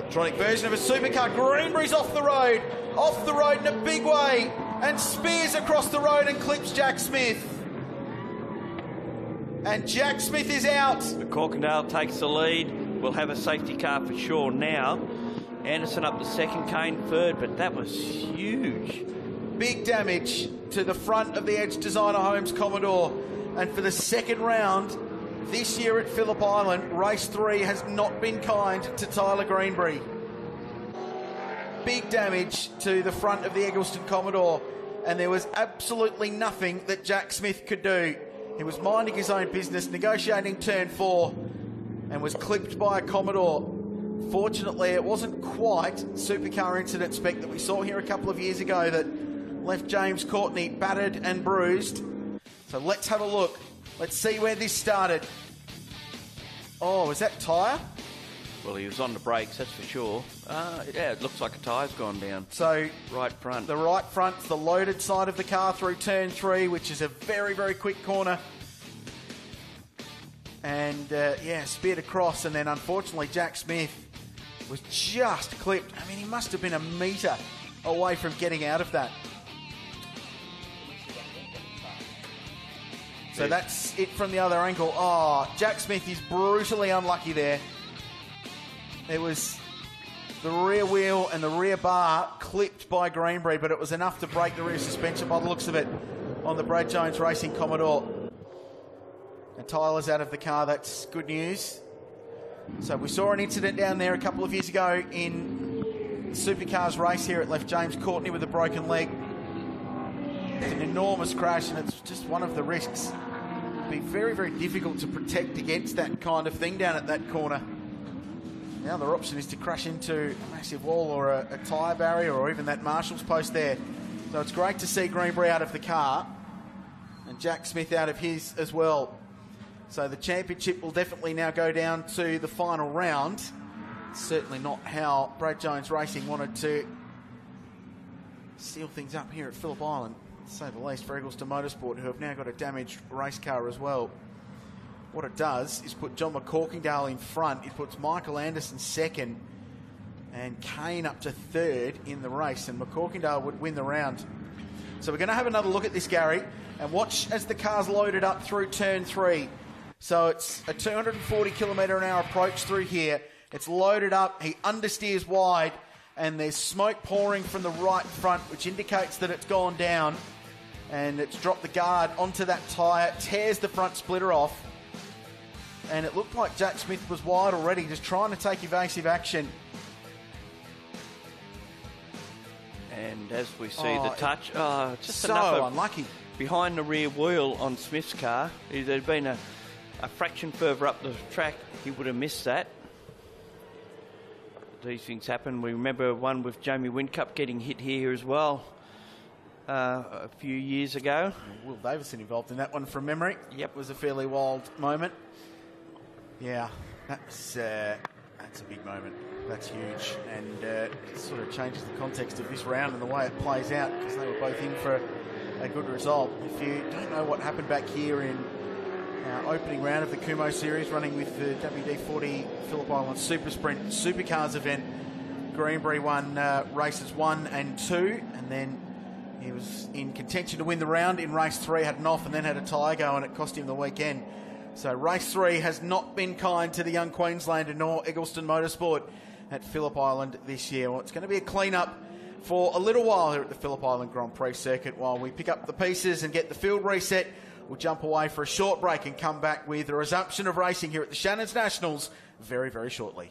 electronic version of a supercar. Greenbury's off the road in a big way, and spears across the road and clips Jack Smith. And Jack Smith is out. Corkindale takes the lead. We'll have a safety car for sure now. Anderson up the second, Kane third, but that was huge. Big damage to the front of the Edge Designer Homes Commodore. And for the second round this year at Phillip Island, race 3 has not been kind to Tyler Greenbury. Big damage to the front of the Eggleston Commodore, and there was absolutely nothing that Jack Smith could do. He was minding his own business, negotiating turn 4, and was clipped by a Commodore. Fortunately, it wasn't quite supercar incident spec that we saw here a couple of years ago that left James Courtney battered and bruised. So let's have a look. Let's see where this started. Oh, is that tyre? Well, he was on the brakes, that's for sure. Yeah, it looks like a tyre's gone down. So right front. The right front's the loaded side of the car through turn 3, which is a very, very quick corner. And, yeah, speared across, and then unfortunately Jack Smith was just clipped. I mean, he must have been a metre away from getting out of that. So that's it from the other angle. Oh, Jack Smith is brutally unlucky there. It was the rear wheel and the rear bar clipped by Greenbury, but it was enough to break the rear suspension by the looks of it on the Brad Jones Racing Commodore. And Tyler's out of the car. That's good news. So we saw an incident down there a couple of years ago in the Supercars race here. It left James Courtney with a broken leg. It's an enormous crash, and it's just one of the risks. It'd be very, very difficult to protect against that kind of thing down at that corner. The other option is to crash into a massive wall or a tyre barrier or even that marshal's post there. So it's great to see Greenbury out of the car and Jack Smith out of his as well. So the championship will definitely now go down to the final round. Certainly not how Brad Jones Racing wanted to seal things up here at Phillip Island, to say the least, for Eggleston Motorsport, who have now got a damaged race car as well. What it does is put John McCorkindale in front. It puts Michael Anderson second and Kane up to third in the race, and McCorkindale would win the round. So we're going to have another look at this, Gary, and watch as the car's loaded up through turn 3. So it's a 240 kilometre an hour approach through here. It's loaded up. He understeers wide, and there's smoke pouring from the right front, which indicates that it's gone down, and it's dropped the guard onto that tyre, tears the front splitter off. And it looked like Jack Smith was wide already, just trying to take evasive action. And as we see the touch, just so enough unlucky. Behind the rear wheel on Smith's car. If there'd been a fraction further up the track, he would have missed that. These things happen. We remember one with Jamie Whincup getting hit here as well a few years ago. Will Davison involved in that one from memory. Yep. It was a fairly wild moment. Yeah, that's a big moment. That's huge, and it sort of changes the context of this round and the way it plays out, because they were both in for a good result. If you don't know what happened back here in our opening round of the Kumo Series, running with the WD-40 Phillip Island Super Sprint Supercars event, Greenbury won races 1 and 2, and then he was in contention to win the round in race 3, had an off and then had a tyre go, and it cost him the weekend. So race 3 has not been kind to the young Queenslander nor Eggleston Motorsport at Phillip Island this year. Well, it's going to be a clean-up for a little while here at the Phillip Island Grand Prix circuit while we pick up the pieces and get the field reset. We'll jump away for a short break and come back with a resumption of racing here at the Shannons Nationals very, very shortly.